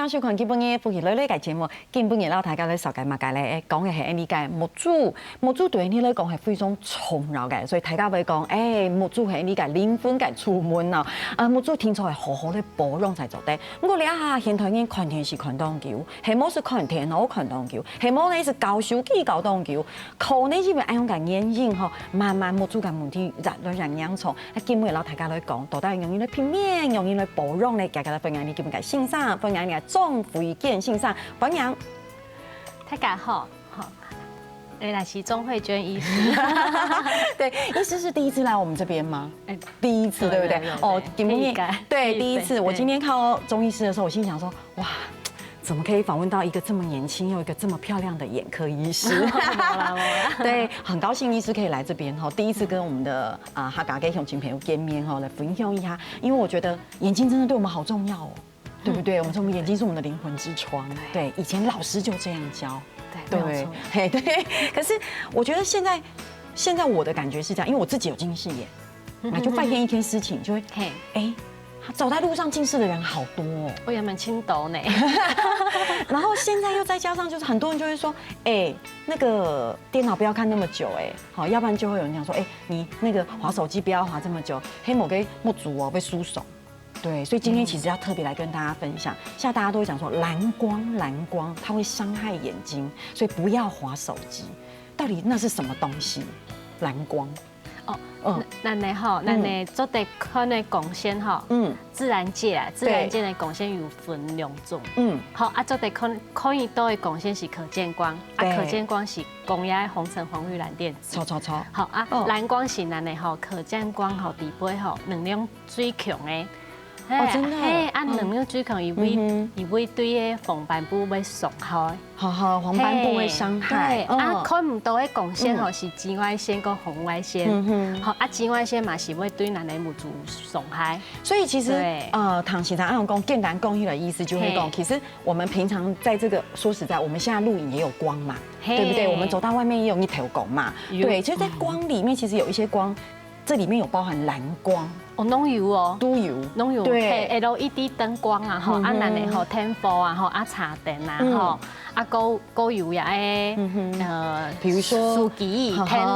收看基本嘅福氣女呢個節目，基本嘅啦，大家咧受嘅物嘅咧講嘅係呢個木主對呢咧講係非常重要嘅，所以大家會講，木主係呢個靈魂嘅出門啊！木主天才係好好咧保養才做得。不過你一下現在已經看電視看當久，係冇是看電腦看當久，係冇呢是搞手機搞當久，靠呢啲咪愛用嘅眼睛嗬，慢慢木主嘅問題日日養錯。基本嘅啦，大家咧講，到底用呢片面，用呢保養咧，大家咧分享呢基本嘅欣賞，分享呢種福建欣賞，歡迎大家好，原來是鍾慧娟醫師，對，醫師是第一次來我們這邊嗎？第一次，對不對？哦，基本對，第一次。我今天看到鍾醫師的時候，我心想說，哇，怎麼可以訪問到一個這麼年輕又一個這麼漂亮的眼科醫師？對，很高興醫師可以來這邊哈，第一次跟我們的客家嘅鄉親朋友見面哈，來分享一下，因為我覺得眼睛真的對我們好重要哦。對不對？我們說眼睛是我們的靈魂之窗。對，以前老師就這樣教。對，嘿，對。可是我覺得現在我的感覺是這樣，因為我自己有近視眼，那就發現一件事情，就會，走在路上近視的人好多哦。我也蠻青島呢。然後現在又再加上，就是很多人就會說，那個電腦不要看那麼久，好，要不然就會有人講說，你那個滑手機不要滑這麼久，黑某個木主哦被輸手。對，所以今天其實要特別來跟大家分享，現在大家都會講說藍光它會傷害眼睛，所以不要滑手機。到底那是什麼東西？藍光？咱哋做的看的光線自然界的光線有分兩種，好做的看到的光線是可見光，可見光是光野紅橙黃綠藍靛紫。錯。好藍光是咱的可見光底部能量最強的。真的。能量最強，伊會對個黃斑部會傷害。黃斑部會傷害。看唔到的光線是紫外線跟紅外線。紫外線嘛是會對咱的目睭傷害。所以其實唐先生按講簡單講的意思就會講，其實我們平常在這個說實在，我們現在錄影也有光嘛，對不對？我們走到外面也有一條光嘛。對，其實在光裡面其實有一些光，這裡面有包含藍光。攏有哦，都有。對 LED 燈光啊，咱的天賦啊，插電啊，還有比如說手機、電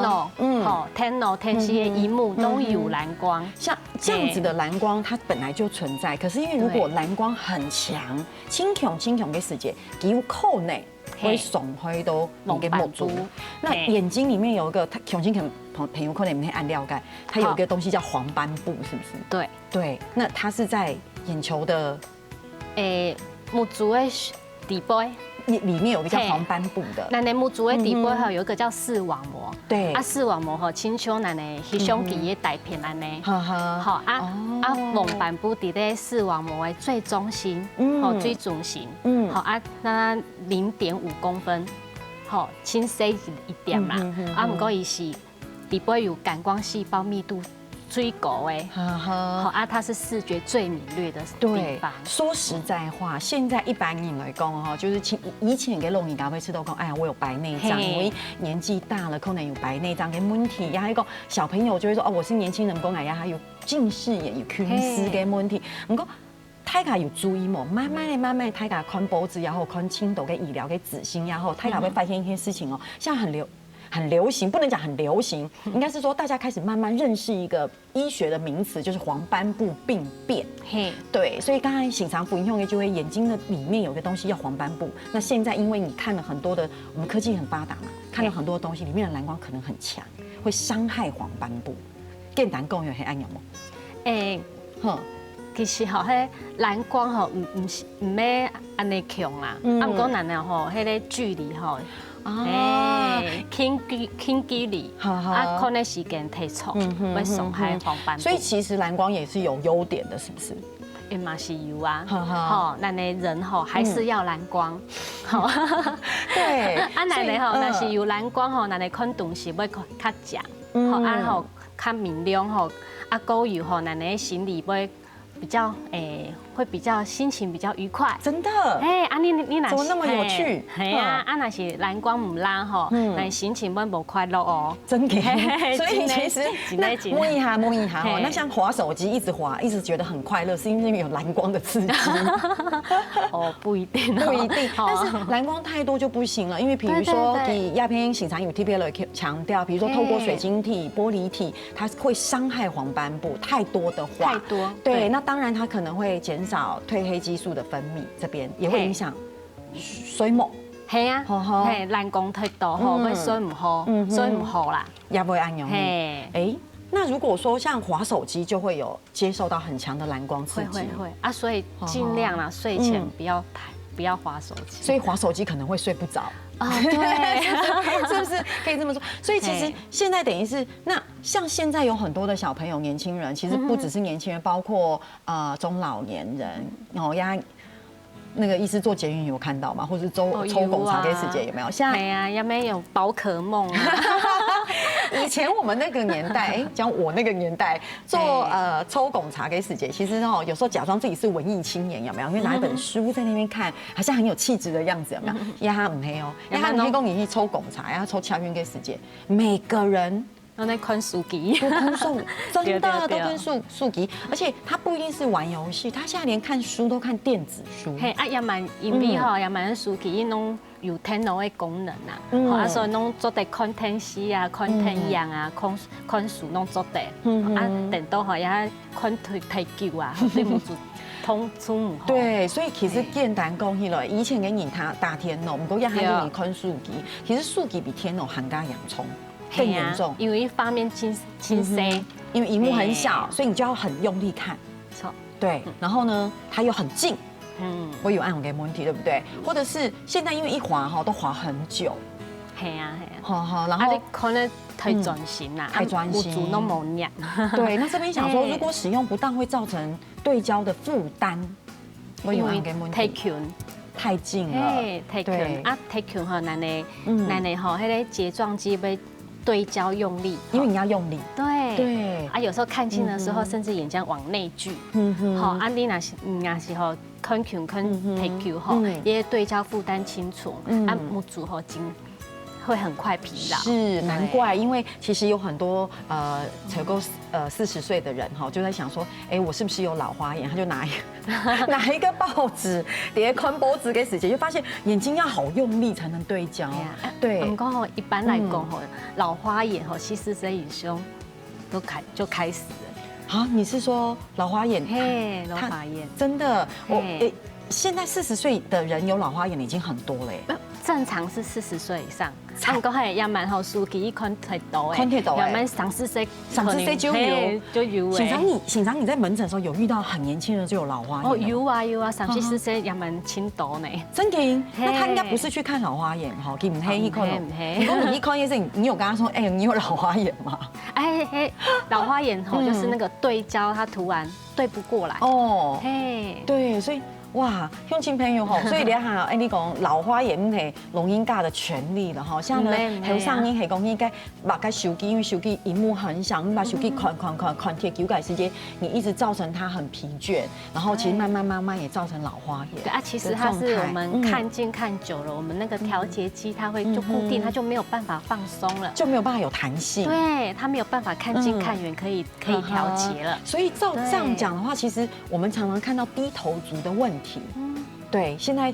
腦、電視的螢幕都有藍光。像這樣子的藍光，它本來就存在，可是因為如果藍光很強，輕強的時節，有可能會傷害到你的目睭。那眼睛裡面有一個，它強輕朋友可能沒按了解，它有一個東西叫黃斑部，是不是？對，那它是在眼球的目睭的底部，裡面有一個叫黃斑部的。咱的目睭的底部有一個叫視網膜。對，視網膜親像咱的翕相機的大片安尼。黃斑部伫咧視網膜的最中心，最中心。那0.5公分，輕細一點啦。不過伊是底部有感光細胞密度最高的，它是視覺最敏銳的地方。說實在話，現在一般人來講就是以前嘅老人家會知道講，哎呀，我有白內障，因為年紀大了可能有白內障嘅問題。然後一個小朋友就會說，我是年輕人，講哎呀，有近視眼，有近視嘅問題。不過大家有注意冇？慢慢，大家看報紙，然後看青島嘅醫療嘅資訊，然後大家會發現一些事情哦，現在很流行，不能講很流行，應該是說大家開始慢慢認識一個醫學的名詞，就是黃斑部病變。對，所以剛才醒常分享的就會眼睛的裡面有個東西叫黃斑部。那現在因為你看了很多的，我們科技很發達嘛，看了很多東西，裡面的藍光可能很強，會傷害黃斑部。簡單講有係安樣冇？其實迄藍光唔要安尼強啦，不過咱迄個距離近距離，可能時間太長，會傷害黃斑部。所以其實藍光也是有優點的，是不是？也嘛是有啊，吼，咱的人吼还是要蓝光，吼，对，啊，咱的吼，若是有蓝光吼，咱的看东西要较正，吼，啊吼较明亮吼，啊，够有吼，咱的心里要比较会比较心情比较愉快，真的，啊你哪怎么那么有趣？系啊，若是蓝光唔拉吼，那心情会无快乐哦，真的，所以其实那摸一下哈，那像滑手机一直滑，一直觉得很快乐，是因为有蓝光的刺激。哦，不一定，不一定，但是蓝光太多就不行了，因为比如说以亚片形常有 TPL 强调，比如说透过水晶体、玻璃体，它会伤害黄斑部，太多的话，太多，对，那当然它可能会减少褪黑激素的分泌，这边也会影响水膜。系啊，嘿，蓝光太多吼，会水唔好，水唔好啦，也不会安用。哎，那如果说像滑手机，就会有接受到很强的蓝光刺激，会啊，所以尽量啦，睡前不要滑手机，所以滑手机可能会睡不着。啊，对，是不是可以这么说？所以其实现在等于是，那像现在有很多的小朋友、年轻人，其实不只是年轻人，包括中老年人哦呀。那个医师做捷运有看到吗？或者抽拱茶给时间有没有？现在啊，有没有宝可梦啊？以前我们那个年代，讲我那个年代做抽拱茶给时间，其实哦有时候假装自己是文艺青年有没有？因为拿一本书在那边看，好像很有气质的样子有没有？呀哈唔黑哦，呀哈唔黑公你去抽拱茶，呀抽茶运给时间，每个人。都在看书机，都看书，真的都跟书机，而且他不一定是玩游戏，他现在连看书都看电子书。嘿，啊，也蛮因为吼，也蛮书机伊拢有电脑的功能呐，啊，所以拢做得看电视啊、看电影啊、看书拢做得，啊，电脑吼也看推球啊，对唔住。通出母后对，所以其实简单讲起来，以前给你打天脑，不过要还给你看书机，其实书机比天脑含加洋葱。更严重，因为一方面轻声，因为荧幕很小，所以你就要很用力看。错，对。然后呢，它又很近，我有按给问题，对不对？或者是现在因为一滑哈都滑很久，系啊，好，然后可能太专心啦，太专心，主动冇念。对，那这边想说，如果使用不当会造成对焦的负担，我有按给问题。太近了，太近啊，太近吼，咱的吼，迄个睫状肌被对焦用力，因为你要用力。对啊，有时候看清的时候，甚至眼睛往内聚。好，啊，你那是吼看球看太球吼，也对焦负担清楚，啊，目睭吼筋会很快疲劳。是，难怪，因为其实有很多才够40岁的人哈，就在想说，哎，我是不是有老花眼？他就拿一个报纸叠宽脖子给时间，就发现眼睛要好用力才能对焦。对，不过吼，一般来讲吼，老花眼吼，40岁以上都开始了。啊，你是说老花眼？嘿，老花眼，真的，现在40岁的人有老花眼已经很多了。正常是40岁以上，按讲系也蛮好，书记看太多诶，也蛮30岁就有诶。醒常你在门诊的时候有遇到很年轻人就有老花眼？哦，有啊，34岁也蛮轻多呢。真的？那他应该不是去看老花眼哈，给唔黑一看。你说你一看夜视，你有跟他说，哎，你有老花眼吗？哎，老花眼吼就是那个对焦，它突然对不过来。哦，嘿，对，所以。哇，乡亲朋友吼，所以你看，哎，你讲老花眼係龙音尬的权利了哈。像呢，头上你係講應該把個手機，因為手機螢幕很小，你把手機看貼9改時間，你一直造成它很疲倦，然後其實慢慢也造成老花眼。對啊，其實它是我們看近看久了，我們那個調節肌它會就固定，它就沒有辦法放鬆了，就沒有辦法有彈性。對，它沒有辦法看近看遠，可以調節了。所以照這樣講的話，其實我們常常看到低頭族的問題。对，现在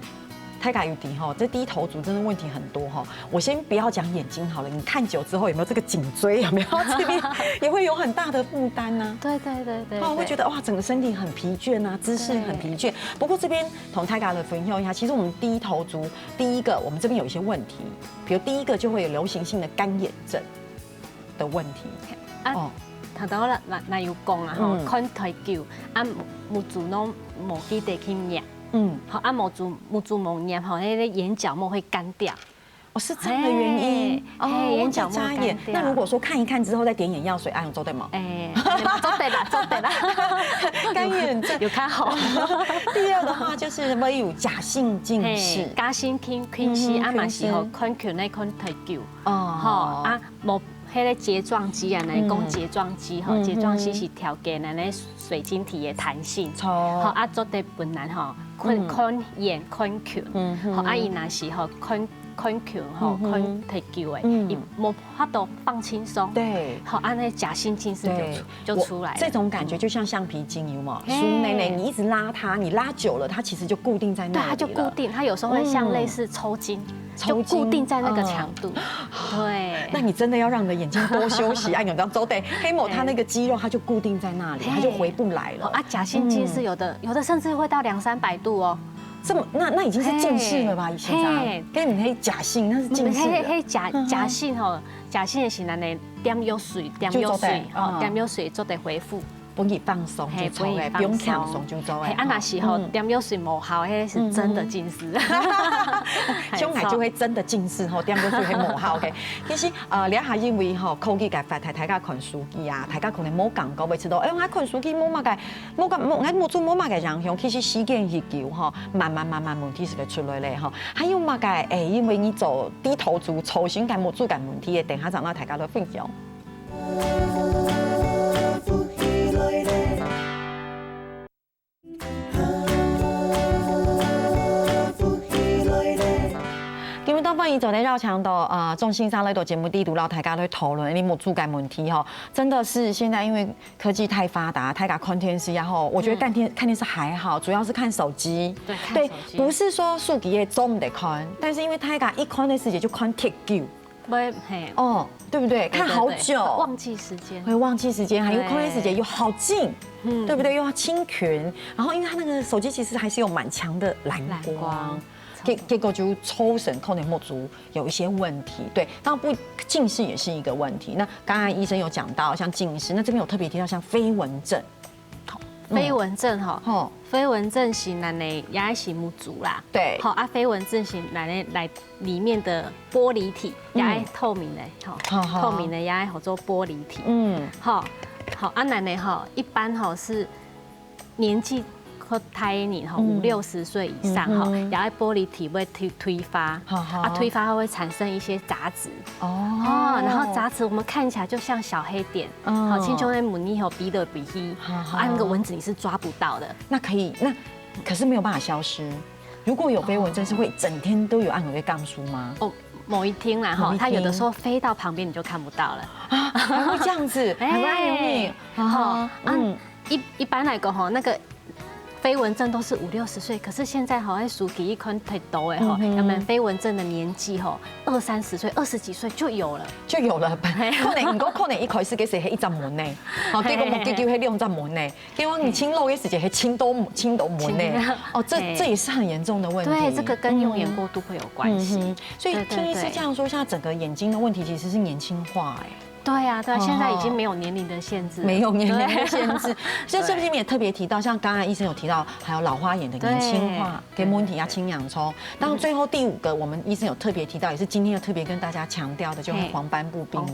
泰嘎有底哈，这低头族真的问题很多哈。我先不要讲眼睛好了，你看久之后有没有这个颈椎？有没有这边也会有很大的负担呢？对，会觉得哇，整个身体很疲倦啊，姿势很疲倦。不过这边同泰嘎的分享一下，其实我们低头族，第一个我们这边有一些问题，比如第一个就会有流行性的干眼症的问题。哦。頭頭嗱要講啊，吼，看太久，啊目睭攏冇記得去捏，好啊目睭冇捏，吼，那個眼角膜會乾掉。哦，是這樣的原因。眼角膜眨眼。那如果说看一看之后再点眼药水，用做对吗？做对啦，做对啦。干眼症有看好。第二的话就是会有假性近视，假性近视嘛是吼看球那看太久。无。迄个睫状肌啊，咱讲睫状肌吼，睫状肌是调节咱的水晶体的弹性，好做得本来吼，看眼看球，好伊若是吼看球吼看太久的，伊无法度放轻松，对，好那假性近视就出来了。这种感觉就像橡皮筋有吗？舒内内，你一直拉它，你拉久了，它其实就固定在那里了。对，它就固定，它有时候会像类似抽筋。就固定在那个强度，对。那你真的要让你的眼睛多休息，有这样走得黑某它那个肌肉它就固定在那里，它就回不来了。假性近视有的甚至会到200-300度哦。这么那已经是近视了吧？以前跟你黑假性那是近视。黑假性吼，假性的是咱的点药水做得恢复。不易放松就做诶，不用放松就做诶。那时候点药水无效，迄是真的近视。将来就会真的近视吼，点药水会无效嘅。其实了下因为吼科技界发大家看书机啊，大家可能冇感觉，未知道我看书机冇乜嘅，冇做冇乜嘅影響。其實時間一久吼，慢慢問題是會出來咧吼。還有乜嘅因為你做低頭族、抽型感、冇做感問題嘅，等下長到大家都分享。今日當番已走在繞牆的中心上來到節目地圖，讓大家來討論你冇觸感問題哈，真的是現在因為科技太發達，大家看電視然後，我覺得看電視還好，主要是看手機。對，不是說數幾頁總唔得看，但是因為大家一看的時間就看太久。對不對？看好久，忘記時間，會忘記時間，還有看的時間又好近，對不對？又要清群，然後因為它那個手機其實還是有蠻強的藍光。結果就抽神扣點墨足有一些問題，對，當然不近視也是一個問題。那剛才醫生有講到像近視，那這邊有特別提到像飛蚊症，飛蚊症哈，飛蚊症是咱的也是木足啦，對，好飛蚊症是咱的來裡面的玻璃體也透明的，透明的也好做玻璃體，好咱的一般是年紀。胎年50-60歲以上也喺玻璃體會推發，推發會產生一些雜質，然後雜質我們看起來就像小黑點，親像那蚊子鼻的鼻息，那個蚊子你是抓不到的。那可是沒有辦法消失。如果有飛蚊症，是會整天都有按有在槓書嗎？某一天啦哈，它有的時候飛到旁邊你就看不到了啊，還會這樣子，很容易。一般來講那個。飛蚊症都是50-60歲，可是現在好像屬於一款太多的哈，人們飛蚊症的年紀哈20-30歲、20幾歲就有了，可能如果可能一開始嘅時係一陣門呢，結果目睭係2陣門呢，結果你清漏嘅時間係清到門呢，這也是很嚴重的問題。對，這個跟用眼過度會有關係。所以聽醫師這樣說，現在整個眼睛的問題其實是年輕化對啊，現在已經沒有年齡的限制，沒有年齡的限制。所以這邊也特別提到，像剛才醫生有提到，還有老花眼的年輕化，跟問題要清洋蔥。當然最後第5個，我們醫生有特別提到，也是今天要特別跟大家強調的，就是黃斑部病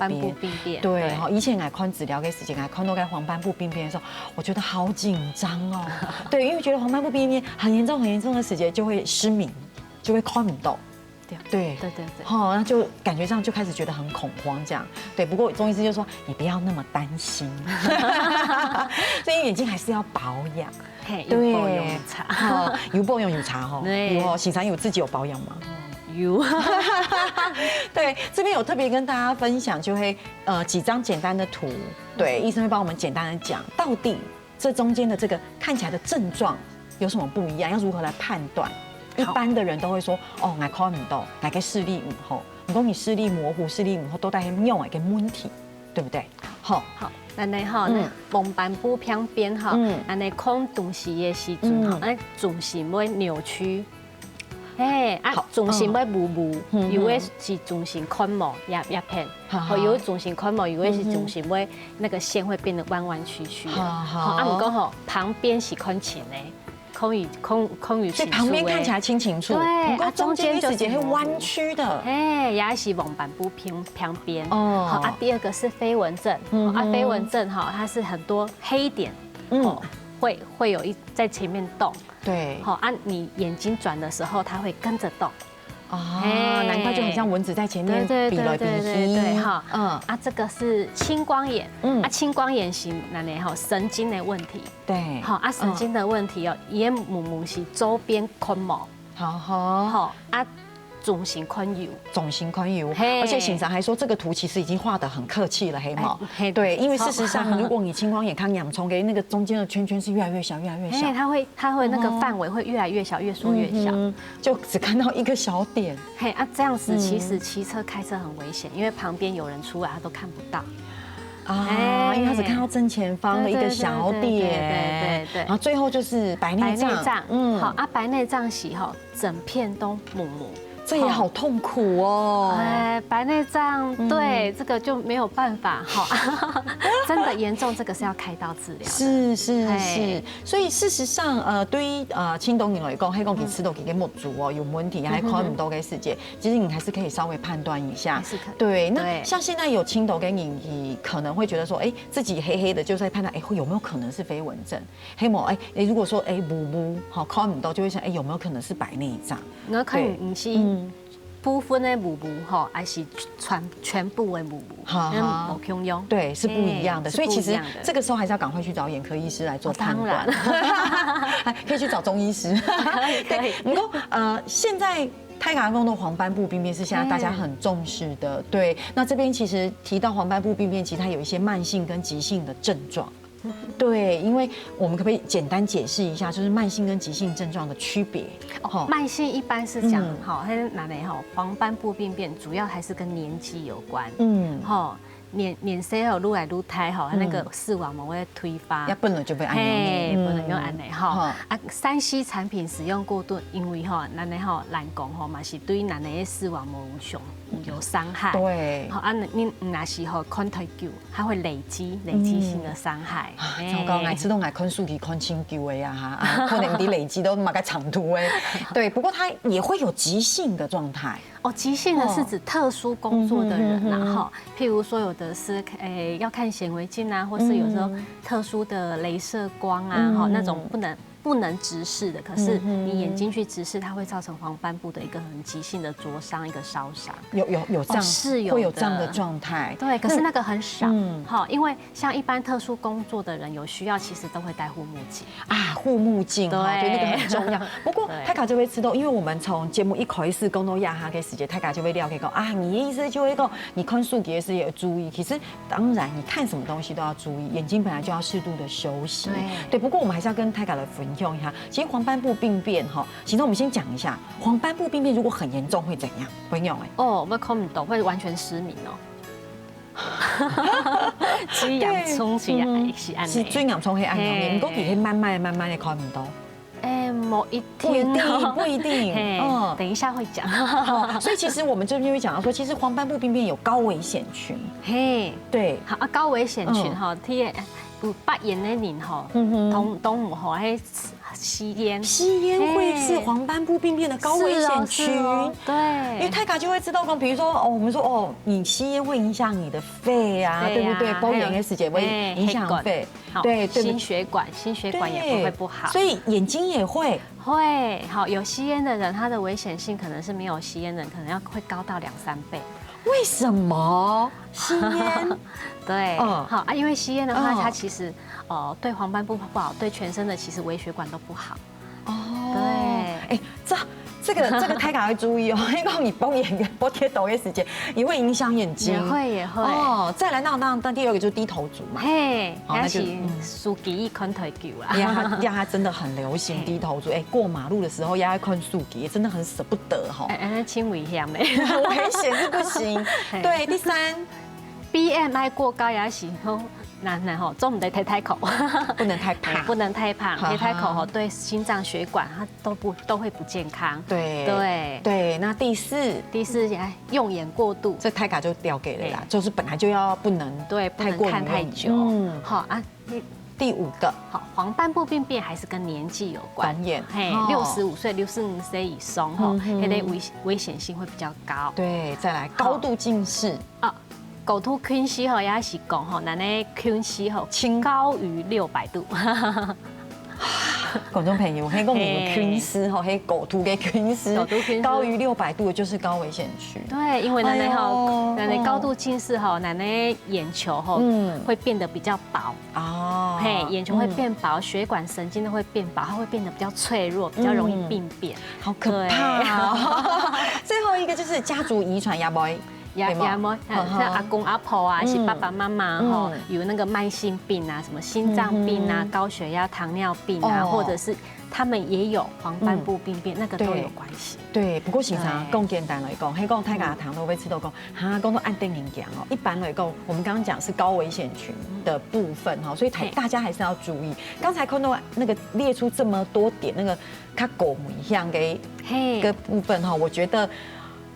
變。對，以前來看治療嘅時間，來看到該黃斑部病變的時候，我覺得好緊張哦。對，因為覺得黃斑部病變很嚴重的時間，就會失明，就會看不到。對，那就感覺上就開始覺得很恐慌，這樣。對，不過中醫師就說你不要那麼擔心，所以眼睛還是要保養。對，有保養有差，有保養有差哈。有喜嬋有自己有保養嗎？有。對，這邊有特別跟大家分享，就會幾張簡單的圖，對，醫生會幫我們簡單的講，到底這中間的這個看起來的症狀有什麼不一樣，要如何來判斷。一般的人都會說，我看唔到，我嘅視力唔好。如果你視力模糊、視力唔好，都帶有一個問題，對不對？好，咱哋黃斑部偏邊咱哋看東西嘅時陣，咱重心會扭曲，重心會模糊，有的是重心看模一片，有的重心看模，有的是重心會那個線會變得彎彎曲曲的。唔講旁邊是看淺的。空余所以旁边看起来清楚，对，啊，中间就是会弯曲的，哎，也是蒙板部旁边。哦，好啊，第二个是飞蚊症，啊，飞蚊症哈，它是很多黑点，会有在前面动，对，好啊，你眼睛转的时候，它会跟着动。啊，难怪就很像蚊子在前面比来比去，哈，啊，这个是青光眼，啊，青光眼型那呢哈神经的问题，对，好啊，神经的问题哦，眼母是周边宽毛，好啊。总型宽油，而且醒长还说这个图其实已经画得很客气了，黑毛。对，因为事实上，如果你青光眼看洋葱，给那个中间的圈圈是越来越小，越来越小。它会那个范围会越来越小，越缩越小，就只看到一个小点。嘿啊，这样子其实骑车开车很危险，因为旁边有人出来，他都看不到。啊，因为他只看到正前方的一个小点，对，然后最后就是白内障，好啊，白内障洗哈，整片都母。这也好痛苦哦！哎，白内障，对，这个就没有办法，好，真的严重，这个是要开刀治疗。是，所以事实上，对于青冬人来讲，黑讲其吃都给木足哦有问题，还看不到嘅世界，其实你还是可以稍微判断一下。对，那像现在有青头给你可能会觉得说，哎，自己黑黑的，就在判断，哎，有没有可能是飞蚊症？黑毛，哎，如果说哎母好看不到，就会想，哎，有没有可能是白内障？我看不是。部分的母哈，还是全部的母，某空用，对，是不一样的。所以其实这个时候还是要赶快去找眼科医师来做判断，可以去找中医师。对，不过现在泰卡宫的黄斑部病变是现在大家很重视的。对，那这边其实提到黄斑部病变，其实它有一些慢性跟急性的症状。对，因为我们可不可以简单解释一下，就是慢性跟急性症状的区别？慢性一般是讲，好，哪里哈？黄斑部病变主要还是跟年纪有关，年岁吼愈来愈大吼，那个视网膜会推发，要不能就被按钮，不能用按钮哈。啊，3C 产品使用过度，因为吼，咱的吼蓝光吼嘛是对咱的视网膜有伤害。对，好啊，你那是吼看太久，它会累积性的伤害。糟糕，爱吃都爱看数据看清久的呀哈，可能你累积都嘛个长途哎。对，不过它也会有急性的状态。哦，急性的是指特殊工作的人呐，哈，譬如说有的是要看显微镜啊，或是有时候特殊的镭射光啊，哈，那种不能直视的，可是你眼睛去直视，它会造成黄斑部的一个很急性的灼伤，一个烧伤。有这样，是有会有这样的状态。对，可是那个很少，好，因为像一般特殊工作的人有需要，其实都会戴护目镜啊，护目镜，对，那个很重要。不过泰卡就会知道，因为我们从节目一开始讲到亚哈给时间，泰卡就会了解讲啊，你的意思就会讲，你看数据时也要注意。其实当然，你看什么东西都要注意，眼睛本来就要适度的休息。对，不过我们还是要跟泰卡的分享一下，其实黄斑部病变哈，其实我们先讲一下，黄斑部病变如果很严重会怎样？朋友哎，我们看不到，会完全失明哦。水洋葱是安是水洋葱是安尼，不过其实慢慢的看不到。某一天不一定，等一下会讲。所以其实我们这边会讲到说，其实黄斑部病变有高危险群。嘿，对，好啊，高危险群哈，有发炎的人哈，都唔好喺吸烟会是黄斑部病变的高危险群。对，因为泰卡就会知道说，比如说我们说你吸烟会影响你的肺啊，对不对？包眼的时间会影响肺，对，心血管也不会不好，所以眼睛也会。好，有吸烟的人，他的危险性可能是没有吸烟的人可能会高到2-3倍。为什么吸烟？对，好啊，因为吸烟的话，它其实对黄斑部不好，对全身的其实微血管都不好。对，这个泰卡会注意哦，因为你包眼跟包贴头的时间也会影响眼睛，也会哦。再来，那第二个就是低头族嘛，那是手机看太久啦。呀，真的很流行低头族，过马路的时候要看手机，真的很舍不得哈。轻危险的，危险是不行。对，第3 ，BMI 过高也是那吼，总唔得太口，不能太胖，不能太胖，太口吼对心脏血管它都会不健康。对，那第4用眼过度，这泰卡就掉给了啦，就是本来就要不能看太久。好啊，第5个，好，黄斑部病变还是跟年纪有关。嘿，65岁、65岁以上哈，它的危险性会比较高。对，再来高度近视啊，高度近视吼也是讲吼，咱的近视吼高于600度。观众朋友，黑公你的近视吼，黑狗图的近视高于600度就是高危险区。对，因为咱的高度近视吼，咱的眼球吼会变得比较薄哦，嘿，眼球会变薄，血管神经都会变薄，它会变得比较脆弱，比较容易病变。好可怕啊！最后一个就是家族遗传，也不也冇，像阿公阿婆啊，是爸爸妈妈吼，有那个慢性病啊，什么心脏病啊、高血压、糖尿病啊，或者是他们也有黄斑部病变，那个都有关系。对，不过实际上更简单来讲，黑讲太加糖都会吃到讲，哈，讲到按定营养哦。一般来讲，我们刚刚讲是高危险群的部分哈，所以大家还是要注意。刚才看到那个列出这么多点，那个它狗一样的个部分哈，我觉得。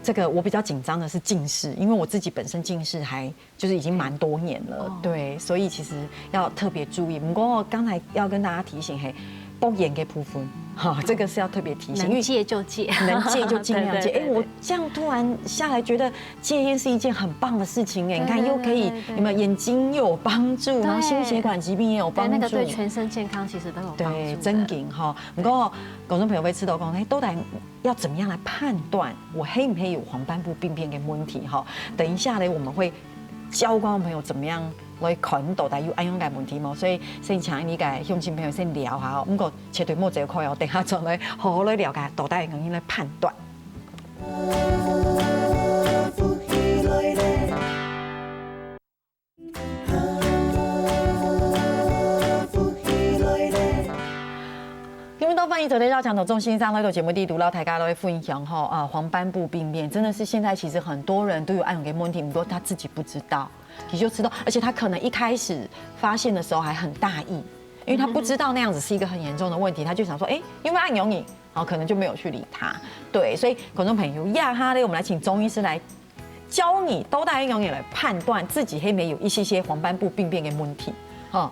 这个我比较紧张的是近视，因为我自己本身近视还就是已经蛮多年了，对，所以其实要特别注意。不过刚才要跟大家提醒，嘿，不眼给扑粉，哈，这个是要特别提醒，能戒就戒，能戒就尽量戒。哎，我这样突然下来觉得戒烟是一件很棒的事情，哎，你看又可以有没有眼睛又有帮助，然后心血管疾病也有帮助，那个对全身健康其实都有帮助。对，真紧哈。不过观众朋友会吃到讲，哎，都来。要怎么样来判断我黑不黑有黄斑部病变的问题？哈，等一下呢，我们会教观众朋友怎么样来看到底有安样嘅问题嘛。所以先请你嘅乡亲朋友先聊下，不過切對莫這塊哦，等下再來好好來了解到底係點樣來判斷。欢迎走在绕墙头中心上那个节目地图，老大家都会分享哈黄斑部病变真的是现在其实很多人都有暗涌给问题，不过他自己不知道，你就知道，而且他可能一开始发现的时候还很大意，因为他不知道那样子是一个很严重的问题，他就想说，哎，有没有暗涌你，然后可能就没有去理他。对，所以观众朋友呀哈嘞，我们来请钟医师来教你都大暗涌也来判断自己黑没有一些黄斑部病变的问题。好。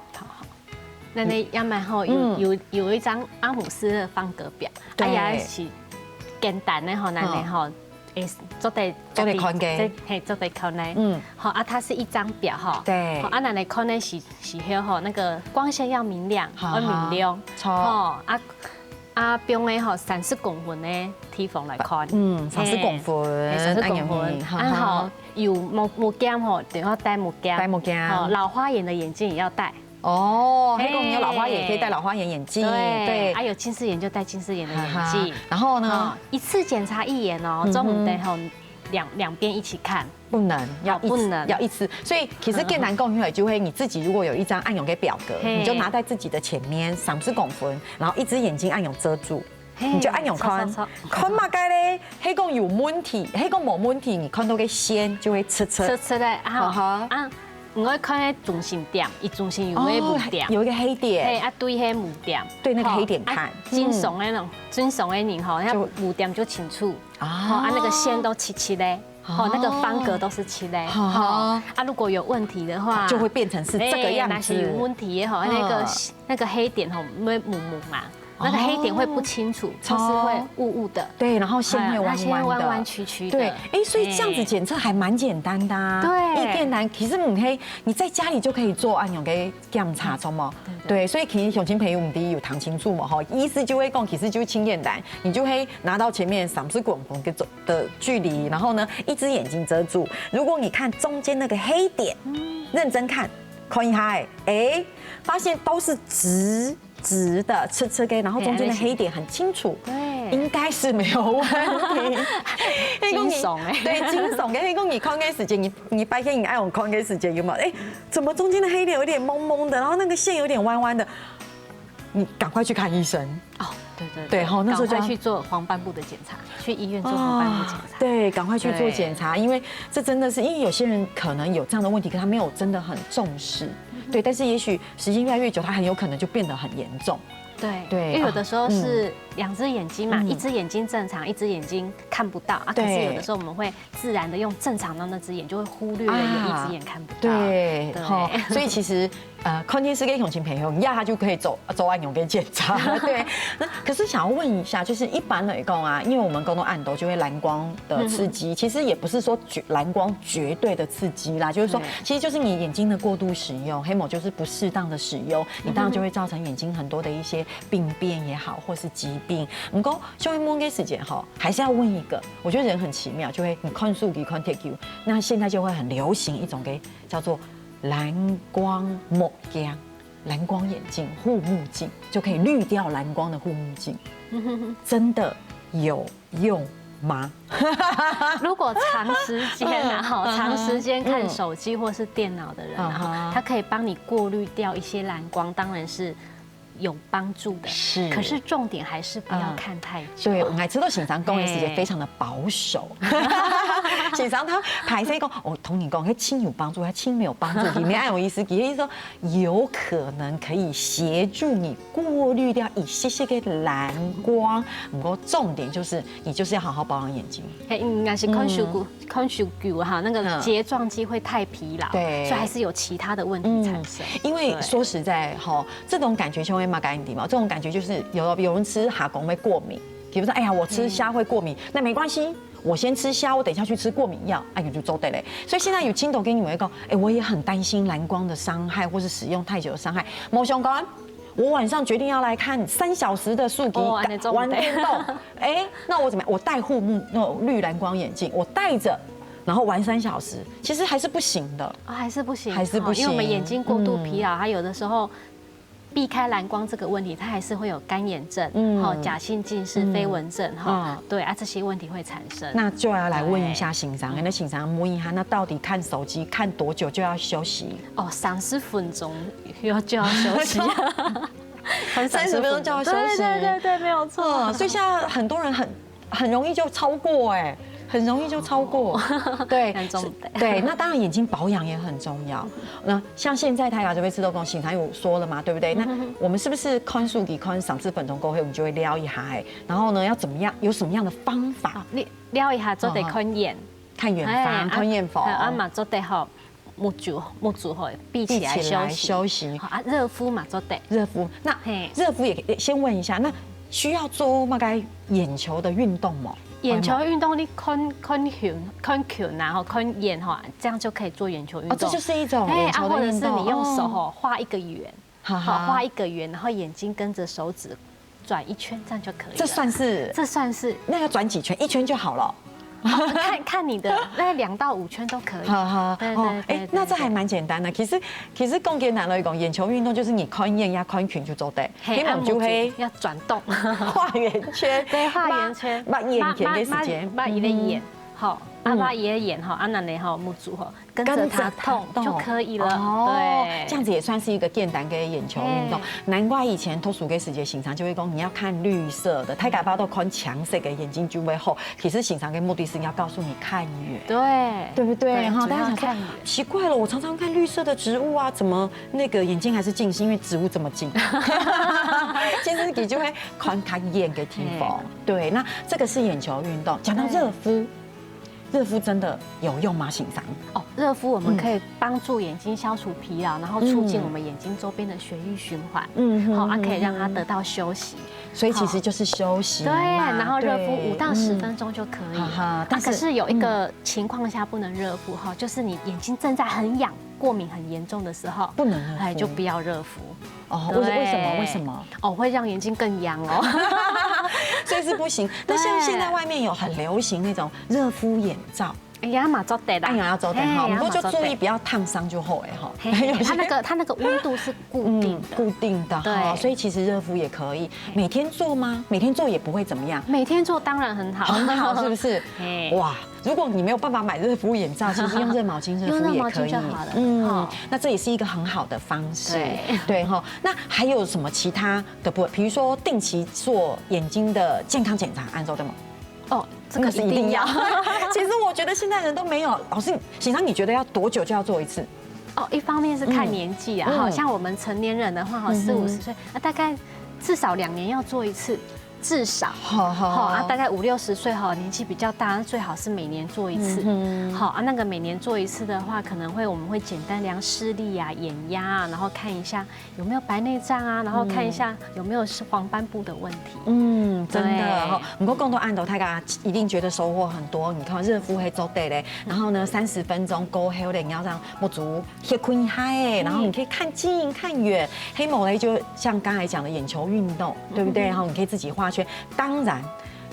那要蛮好，有一张阿姆斯的方格表，也是简单的吼，那吼，做得看嘅，嘿，做得看呢，好啊，它是一张表哈，对，好啊，那看呢是要吼那个光线要明亮，要明亮，好标的吼30公分的体缝来看，30公分，30公分，好有目镜吼，就要戴目镜，好，老花眼的眼镜也要戴。哦，黑公你有老花眼可以戴老花眼眼镜，对，还有近视眼就戴近视眼的眼镜。然后呢，一次检查一眼哦，中午得吼两边一起看，不能要一次。所以其实更难讲，因为就会你自己如果有一张暗涌给表格，你就拿在自己的前面30公分，然后一只眼睛暗涌遮住。你就暗涌看，看嘛该嘞，黑公有问题，黑公冇问题，你看到个线就会吃嘞，啊。我会看那中心点，一中心有那木点，有一个黑点，嘿，对黑木点，对那个黑点看，惊悚的那种，惊悚的人吼，那木点就清楚，啊，那个线都齐嘞，哦，那个方格都是齐嘞，啊，如果有问题的话，就会变成是这个样子。那些有问题也好，那个黑点吼会木嘛。那个黑点会不清楚，就是会雾的，对，然后线会弯弯曲曲的，对，哎，所以这样子检测还蛮简单的啊，对，一点难，其实唔黑，你在家里就可以做暗涌给检查，中嘛，对，所以其实熊亲朋友我们第一有糖清楚嘛，哈，医师就会讲，其实就是轻简单，你就会拿到前面30公分的距离，然后呢，一只眼睛遮住，如果你看中间那个黑点，认真看一下，哎，发现都是直的吃给，然后中间的黑点很清楚，对，应该是没有问题。惊悚哎，对，惊悚的黑公你看给时间，你白天你爱我看给时间有没有？哎，怎么中间的黑点有点蒙蒙的，然后那个线有点弯弯的，你赶快去看医生。哦，对，好，那时候就去做黄斑部的检查，去医院做黄斑部检查。对，赶快去做检查，因为这真的是，因为有些人可能有这样的问题，可他没有真的很重视。对，但是也许时间越来越久，它很有可能就变得很严重。对，因为有的时候是两只眼睛嘛，一只眼睛正常，一只眼睛看不到啊。可是有的时候我们会自然的用正常的那只眼，就会忽略了有一只眼看不到。对，所以其实看电视跟孔琴朋友，他就可以走按钮给检查。对，那可是想要问一下，就是一般来讲啊，因为我们沟通暗斗就会蓝光的刺激，其实也不是说蓝光绝对的刺激啦，就是说其实就是你眼睛的过度使用，黑某就是不适当的使用，你当然就会造成眼睛很多的一些病变也好，或是疾病。不过就会摸给时间哈，还是要问一个，我觉得人很奇妙，就会你看数据看 take you， 那现在就会很流行一种给叫做蓝光墨镜、蓝光眼镜、护目镜，就可以滤掉蓝光的护目镜，真的有用吗？如果长时间长时间看手机或是电脑的人啊，它可以帮你过滤掉一些蓝光，当然是有帮助的。是，可是重点还是不要看太久。对，我还知道沈长公的时间非常的保守。沈长他排斥讲，我同你讲，他轻有帮助，他轻没有帮助。里面按有意思，意思说有可能可以协助你过滤掉一些些的蓝光。不过重点就是你就是要好好保养眼睛。应该是看手骨哈，那个睫状肌会太疲劳，对，所以还是有其他的问题产生。因为说实在哈，这种感觉就会嘛感冒，这种感觉就是有人吃哈公会过敏，比如说哎呀我吃虾会过敏，那没关系。我先吃虾，我等一下去吃过敏药，哎，就做对嘞。所以现在有亲友跟你们一个，哎，我也很担心蓝光的伤害，或是使用太久的伤害。某相关，我晚上决定要来看3小时的数据，玩电动，哎，那我怎么样？我戴护目那种绿蓝光眼镜，我戴着。然后玩3小时，其实还是不行的，还是不行，还是不行，因为我们眼睛过度疲劳，它有的时候。避开蓝光这个问题，它还是会有干眼症、假性近视、飞蚊症对啊，这些问题会产生。那就要来问一下欣赏，那欣赏摸一下，那到底看手机看多久就要休息？30分钟就要休息。30分钟就要休息，对，没有错。所以现在很多人很容易就超过很容易就超过，对，对，那当然眼睛保养也很重要。那像现在泰雅这边吃豆公醒，他有说了嘛，对不对？那我们是不是看数据看30分钟过后，我们就会撩一下然后呢，要怎么样？有什么样的方法？你撩一下就得看远方，看远方。啊嘛，就得好目睭好闭起来休息。啊，热敷嘛就得热敷。那热敷也先问一下，那需要做大概眼球的运动吗？眼球运动，你看球然后看眼这样就可以做眼球运动。这就是一种眼球的运动。或者是你用手画一个圆，画一个圆，然后眼睛跟着手指转1圈，这样就可以了。这算是。那要转几圈？1圈就好了。看你的，那2到5圈都可以。对，那这还蛮简单的。其实更简单的一种眼球运动，就是你看眼呀看拳就做对，因为我们就会要转动，画圆圈，对，画圆圈，把眼前的时间，把你的眼好。把你的眼按那里目睭跟着它动就可以了。对，这样子也算是一个简单的眼球运动。难怪以前脱鼠给时间欣赏就会讲你要看绿色的，太改包都看强色的眼睛就会厚。其实欣赏跟目的是要告诉你看远，对不对？哈，大家想说奇怪了，我常常看绿色的植物啊，怎么那个眼睛还是近视？因为植物这么近，其实你就会看眼给提防。对，那这个是眼球运动。讲到热敷。热敷真的有用吗？欣赏热敷我们可以帮助眼睛消除疲劳，然后促进我们眼睛周边的血液循环，可以让它得到休息。所以其实就是休息。对，然后热敷5到10分钟就可以。但可是有一个情况下不能热敷就是你眼睛正在很痒、过敏很严重的时候，不能热敷，就不要热敷。为什么？会让眼睛更痒所以是不行。那像现在外面有很流行那种热敷眼罩。要嘛做得啦，要做得哈，不过就注意不要烫伤就好它那个温度是固定的，对，所以其实热敷也可以。每天做吗？每天做也不会怎么样。每天做当然很好，很好，是不是？哇，如果你没有办法买热敷眼罩，其实用热毛巾热敷也可以。那这也是一个很好的方式。对哈。那还有什么其他的部分？比如说定期做眼睛的健康检查，按照对吗？这个是一定要。其实我觉得现在人都没有。老师，欣赏你觉得要多久就要做一次？一方面是看年纪啊，像我们成年人的话，40、50岁，大概至少2年要做一次。至少，好啊，大概5、60岁哈，年纪比较大，最好是每年做一次。好啊，那个每年做一次的话，可能我们会简单量视力啊、眼压啊，然后看一下有没有白内障啊，然后看一下有没有是黄斑部的问题。真的哈。不过更多按头，大家一定觉得收获很多。你看热敷黑周对嘞，然后呢30分钟勾黑的，你要让不足黑坤嗨，然后你可以看近看远，黑某嘞就像刚才讲的眼球运动，对不对？然后你可以自己画圈。当然，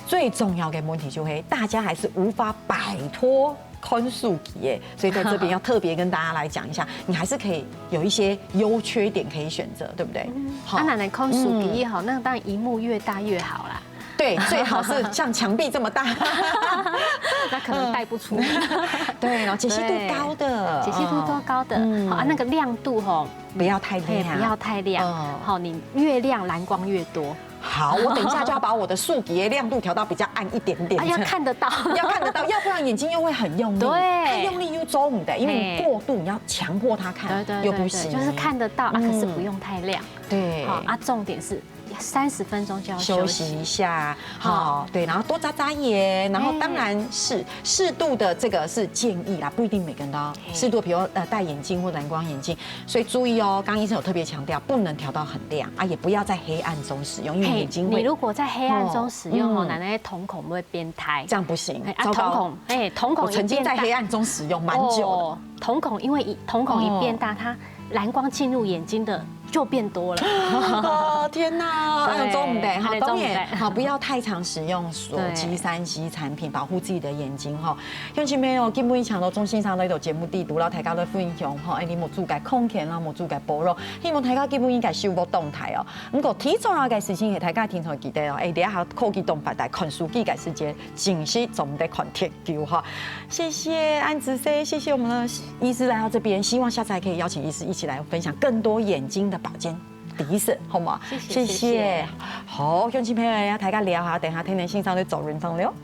最重要的问题就是大家还是无法摆脱宽恕期，所以在这边要特别跟大家来讲一下，你还是可以有一些优缺点可以选择，对不对？好，奶奶宽恕期也好，那当然荧幕越大越好啦。对，最好是像墙壁这么大，那可能带不出。对，然后解析度高的，解析度多高的，好啊，那个亮度吼不要太亮，不要太亮，好，你越亮蓝光越多。好，我等一下就要把我的树底亮度调到比较暗一点点，要看得到，要看得到，要不然眼睛又会很用力，对，太用力又周母的，因为你过度你要强迫他看，又不行，就是看得到啊，可是不用太亮，对，好啊，重点是30分钟就要休息一下，好，对，然后多眨眨眼，然后当然是适度的，这个是建议啦，不一定每个人都要适度，比如戴眼镜或蓝光眼镜，所以注意哦，刚医生有特别强调，不能调到很亮啊，也不要在黑暗中使用，因为眼睛会，你如果在黑暗中使用哦，奶奶瞳孔会变胎，这样不行，瞳孔，瞳孔我曾经在黑暗中使用蛮久的，瞳孔因为瞳孔一变大，它蓝光进入眼睛的就变多了。哦天哪，还有中午的哈，当然好，不要太常使用手机、3C 产品，保护自己的眼睛哈。乡亲朋友，基本上都中心上都有节目地图，然后大家都分享哈，你冇注解空间，然后冇注解保养，希望大家基本应该收无动态哦。不过提重要嘅事情，係大家聽從記得哦。等下還科技動發大看書記嘅時間，真是總得看鐵球哈。謝謝安子 C， 謝謝我們的醫師來到這邊，希望下次還可以邀請醫師一起來分享更多眼睛的保健知識，好嗎？謝謝。好，鄉親朋友，大家聊下，等下聽聽先生對做人生了。